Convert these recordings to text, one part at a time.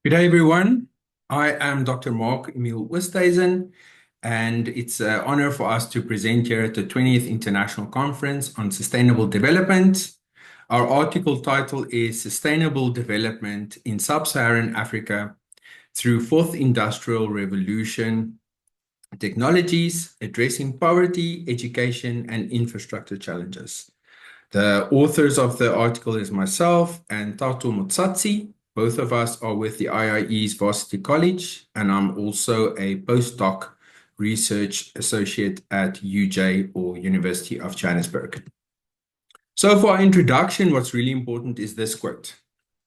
Good day, everyone. I am Dr. Marc Emile Oosthuizen, and it's an honor for us to present here at the 20th International Conference on Sustainable Development. Our article title is Sustainable Development in Sub-Saharan Africa Through Fourth Industrial Revolution Technologies, Addressing Poverty, Education, and Infrastructure Challenges. The authors of the article is myself and Tato Motsatsi. Both of us are with the IIE's Varsity College, and I'm also a postdoc research associate at UJ or University of Johannesburg. So for our introduction, what's really important is this quote.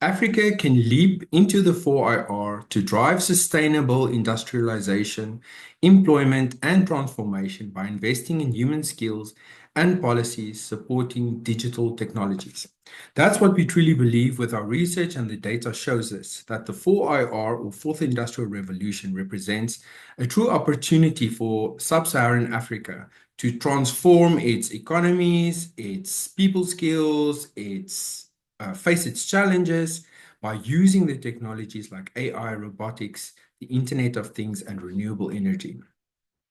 Africa can leap into the 4IR to drive sustainable industrialization, employment, and transformation by investing in human skills and policies supporting digital technologies. That's what we truly believe with our research, and the data shows us that the 4IR or Fourth Industrial Revolution represents a true opportunity for sub-Saharan Africa to transform its economies, its people skills, face its challenges by using the technologies like AI, robotics, the Internet of Things, and renewable energy.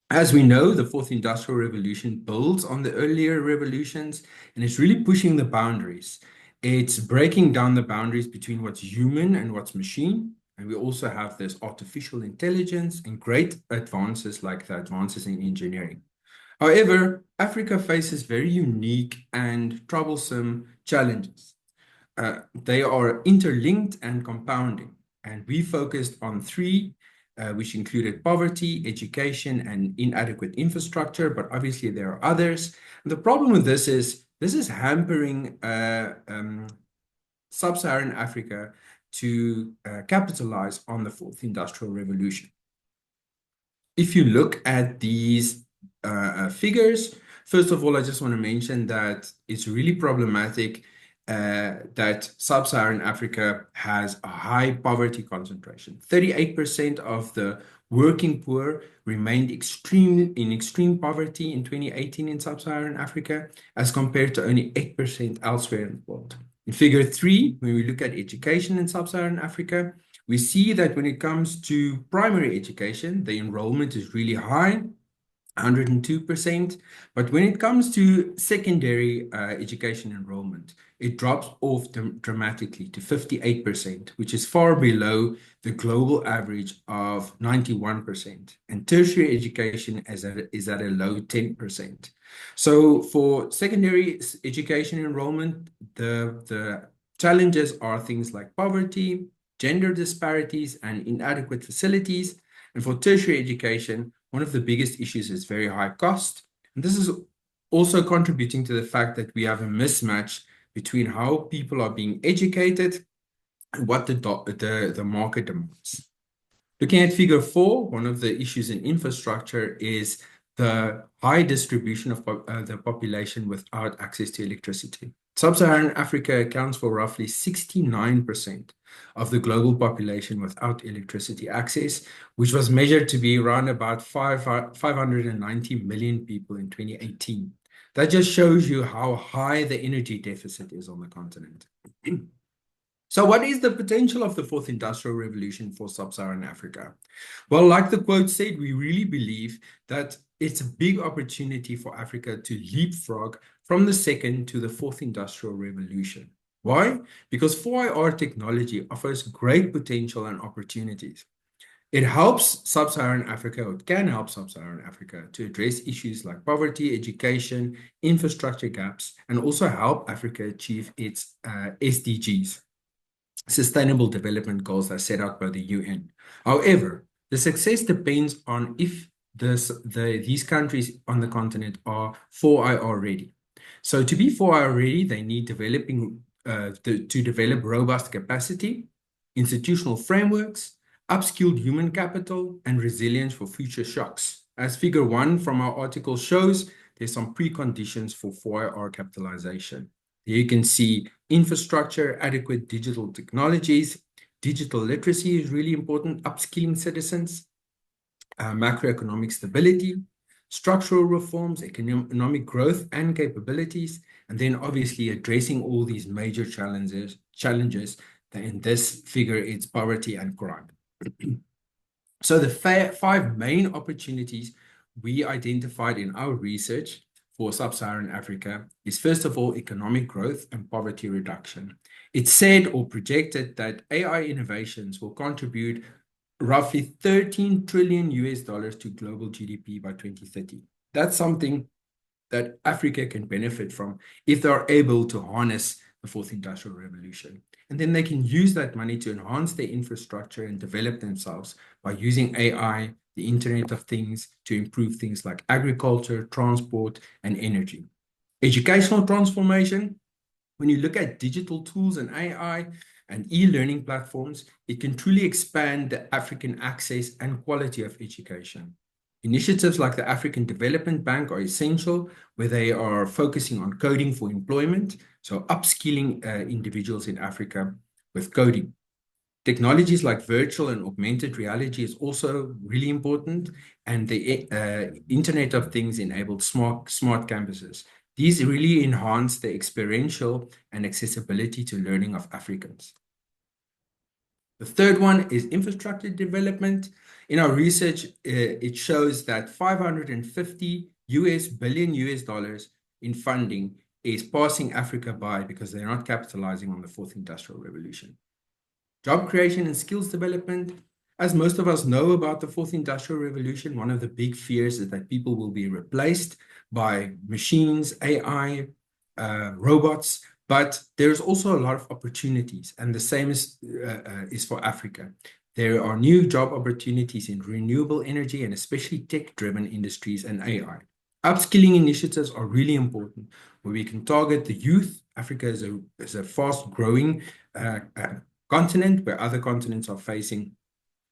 As we know, the Fourth Industrial Revolution builds on the earlier revolutions, and it's really pushing the boundaries. It's breaking down the boundaries between what's human and what's machine. And we also have this artificial intelligence and great advances like the advances in engineering. However, Africa faces very unique and troublesome challenges. They are interlinked and compounding, and we focused on three, which included poverty, education, and inadequate infrastructure, but obviously there are others. And the problem with this is hampering sub-Saharan Africa to capitalize on the Fourth Industrial Revolution. If you look at these figures, first of all, I just want to mention that it's really problematic that sub-Saharan Africa has a high poverty concentration. 38% of the working poor remained in extreme poverty in 2018 in sub-Saharan Africa, as compared to only 8% elsewhere in the world. In figure 3, when we look at education in sub-Saharan Africa, we see that when it comes to primary education, the enrollment is really high, 102%. But when it comes to secondary education enrollment, it drops off dramatically to 58%, which is far below the global average of 91%. And tertiary education is at a low 10%. So for secondary education enrollment, the challenges are things like poverty, gender disparities, and inadequate facilities. And for tertiary education, one of the biggest issues is very high cost. And this is also contributing to the fact that we have a mismatch between how people are being educated and what the market demands. Looking at figure 4, one of the issues in infrastructure is the high distribution of the population without access to electricity. Sub-Saharan Africa accounts for roughly 69% of the global population without electricity access, which was measured to be around about 590 million people in 2018. That just shows you how high the energy deficit is on the continent. So what is the potential of the Fourth Industrial Revolution for Sub-Saharan Africa? Well, like the quote said, we really believe that it's a big opportunity for Africa to leapfrog from the second to the Fourth Industrial Revolution. Why? Because 4IR technology offers great potential and opportunities. It helps Sub-Saharan Africa, or it can help Sub-Saharan Africa to address issues like poverty, education, infrastructure gaps, and also help Africa achieve its SDGs, Sustainable Development Goals as set out by the UN. However, the success depends on if these countries on the continent are 4IR ready. So to be 4IR ready, they need to develop robust capacity, institutional frameworks, upskilled human capital, and resilience for future shocks. As figure 1 from our article shows, there's some preconditions for 4IR capitalization. Here you can see infrastructure, adequate digital technologies, digital literacy is really important, upskilling citizens, macroeconomic stability, structural reforms, economic growth and capabilities, and then obviously addressing all these major challenges In this figure, it's poverty and crime. So the five main opportunities we identified in our research for sub-Saharan Africa is, first of all, economic growth and poverty reduction. It's said or projected that AI innovations will contribute roughly 13 trillion US dollars to global GDP by 2030. That's something that Africa can benefit from if they are able to harness the fourth industrial revolution. And then they can use that money to enhance their infrastructure and develop themselves by using AI, the Internet of Things, to improve things like agriculture, transport, and energy. Educational transformation, when you look at digital tools and AI and e-learning platforms, it can truly expand the African access and quality of education. Initiatives like the African Development Bank are essential, where they are focusing on coding for employment, so upskilling individuals in Africa with coding. Technologies like virtual and augmented reality is also really important, and the Internet of Things enabled smart campuses. These really enhance the experiential and accessibility to learning of Africans. The third one is infrastructure development. In our research, it shows that 550 billion US dollars in funding is passing Africa by because they're not capitalizing on the fourth industrial revolution. Job creation and skills development. As most of us know about the fourth industrial revolution, one of the big fears is that people will be replaced by machines, AI, robots, but there's also a lot of opportunities, and the same is for Africa. There are new job opportunities in renewable energy and especially tech-driven industries and AI. Upskilling initiatives are really important, where we can target the youth. Africa is a fast-growing continent, where other continents are facing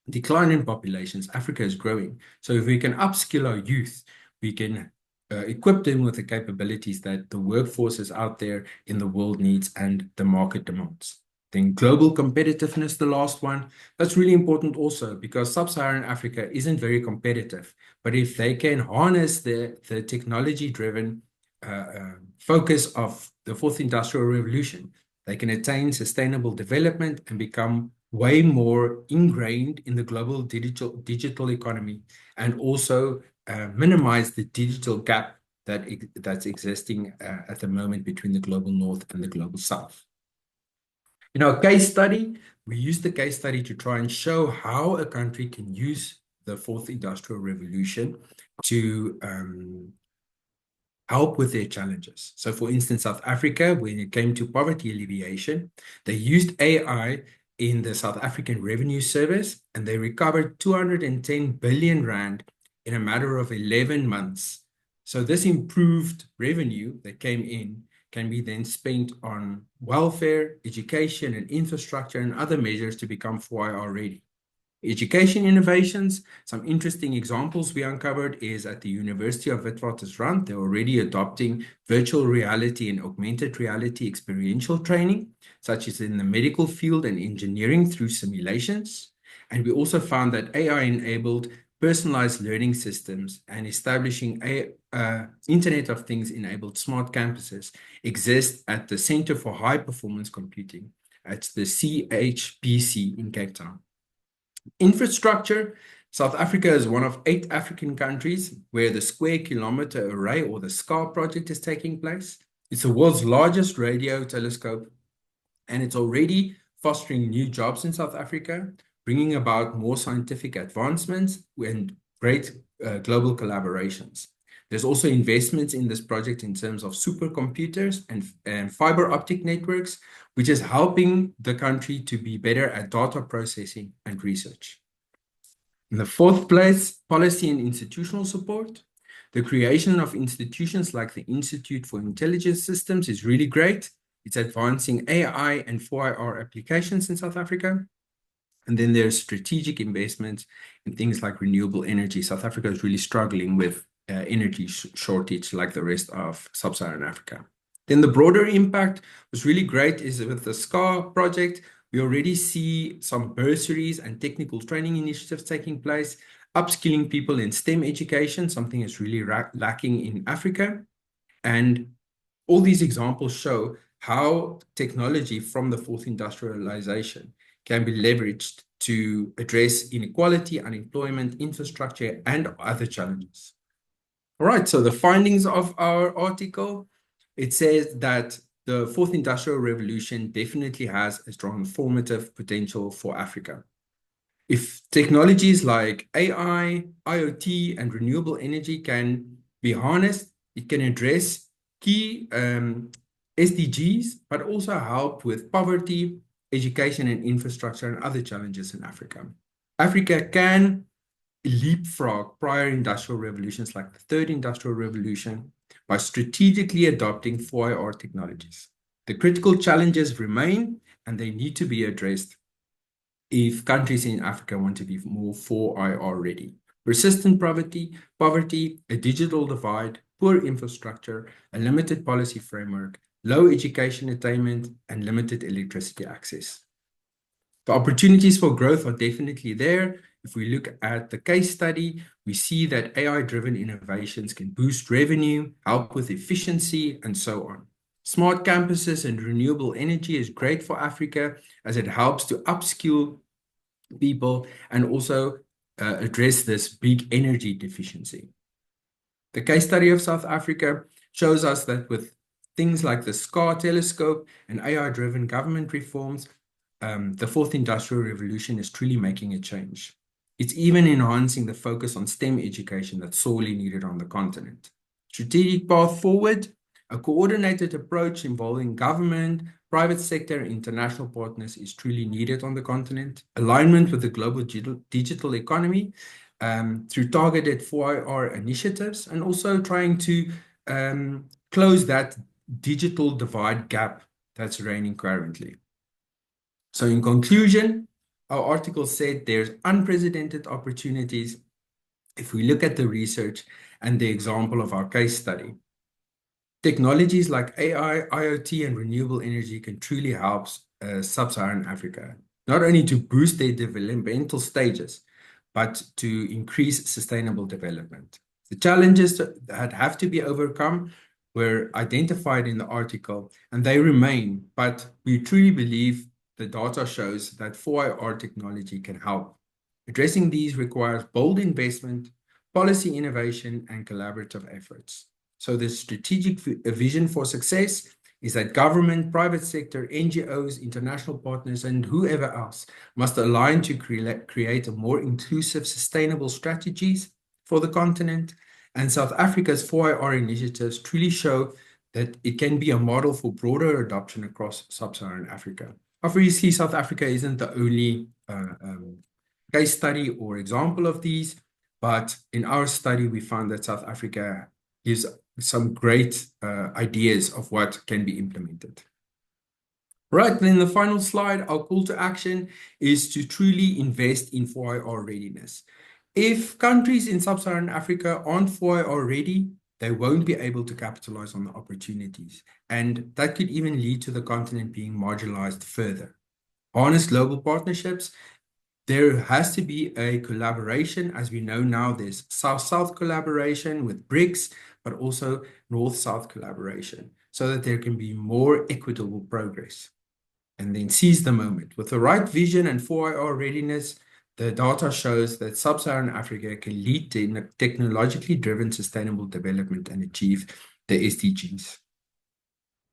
decline in populations. Africa is growing. So if we can upskill our youth, we can equip them with the capabilities that the workforce is out there in the world needs and the market demands. Then global competitiveness, the last one, that's really important also, because sub-Saharan Africa isn't very competitive. But if they can harness the technology-driven focus of the fourth industrial revolution, they can attain sustainable development and become way more ingrained in the global digital economy, and also minimize the digital gap that's existing at the moment between the global north and the global south. In our case study, we used the case study to try and show how a country can use the fourth industrial revolution to help with their challenges. So for instance, South Africa, when it came to poverty alleviation, they used AI in the South African Revenue Service, and they recovered 210 billion rand in a matter of 11 months. So this improved revenue that came in can be then spent on welfare, education, and infrastructure and other measures to become 4IR ready. Education innovations, some interesting examples we uncovered is at the University of Witwatersrand, they're already adopting virtual reality and augmented reality experiential training, such as in the medical field and engineering through simulations. And we also found that AI-enabled personalized learning systems and establishing Internet of Things enabled smart campuses exist at the Center for High Performance Computing at the CHPC in Cape Town. Infrastructure. South Africa is one of 8 African countries where the Square Kilometre Array, or the SCAR project, is taking place. It's the world's largest radio telescope, and it's already fostering new jobs in South Africa, bringing about more scientific advancements and great global collaborations. There's also investments in this project in terms of supercomputers and fiber optic networks, which is helping the country to be better at data processing and research. In the fourth place, policy and institutional support. The creation of institutions like the Institute for Intelligence Systems is really great. It's advancing AI and 4IR applications in South Africa. And then there's strategic investments in things like renewable energy. South Africa is really struggling with energy shortage like the rest of sub-Saharan Africa. Then the broader impact was really great is with the SCAR project. We already see some bursaries and technical training initiatives taking place, upskilling people in STEM education, something that's really lacking in Africa. And all these examples show how technology from the fourth industrialization can be leveraged to address inequality, unemployment, infrastructure, and other challenges. All right, so the findings of our article, it says that the fourth industrial revolution definitely has a strong formative potential for Africa. If technologies like AI, IoT, and renewable energy can be harnessed, it can address key SDGs, but also help with poverty, education and infrastructure, and other challenges in Africa. Africa can leapfrog prior industrial revolutions like the third industrial revolution by strategically adopting 4IR technologies. The critical challenges remain and they need to be addressed if countries in Africa want to be more 4IR ready. Persistent poverty, a digital divide, poor infrastructure, a limited policy framework, low education attainment, and limited electricity access. The opportunities for growth are definitely there. If we look at the case study, we see that AI-driven innovations can boost revenue, help with efficiency, and so on. Smart campuses and renewable energy is great for Africa as it helps to upskill people and also address this big energy deficiency. The case study of South Africa shows us that with things like the SCAR telescope and AI-driven government reforms, the fourth industrial revolution is truly making a change. It's even enhancing the focus on STEM education that's sorely needed on the continent. Strategic path forward, a coordinated approach involving government, private sector, and international partners is truly needed on the continent. Alignment with the global digital economy through targeted 4IR initiatives, and also trying to close that digital divide gap that's reigning currently. So in conclusion, our article said there's unprecedented opportunities if we look at the research and the example of our case study. Technologies like AI, IoT, and renewable energy can truly help sub-Saharan Africa, not only to boost their developmental stages, but to increase sustainable development. The challenges that have to be overcome were identified in the article, and they remain, but we truly believe the data shows that 4IR technology can help. Addressing these requires bold investment, policy innovation, and collaborative efforts. So the strategic vision for success is that government, private sector, NGOs, international partners, and whoever else must align to create a more inclusive, sustainable strategies for the continent. And South Africa's 4IR initiatives truly show that it can be a model for broader adoption across sub-Saharan Africa. Obviously, South Africa isn't the only case study or example of these, but in our study, we found that South Africa gives some great ideas of what can be implemented. Right, then the final slide, our call to action is to truly invest in 4IR readiness. If countries in sub-Saharan Africa aren't 4IR ready, they won't be able to capitalize on the opportunities. And that could even lead to the continent being marginalized further. Harness global partnerships. There has to be a collaboration. As we know now, there's South-South collaboration with BRICS, but also North-South collaboration, so that there can be more equitable progress. And then seize the moment. With the right vision and 4IR readiness, the data shows that sub-Saharan Africa can lead to technologically driven sustainable development and achieve the SDGs.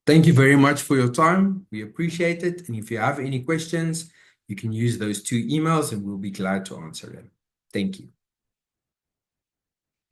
Thank you very much for your time. We appreciate it. And if you have any questions, you can use those two emails and we'll be glad to answer them. Thank you.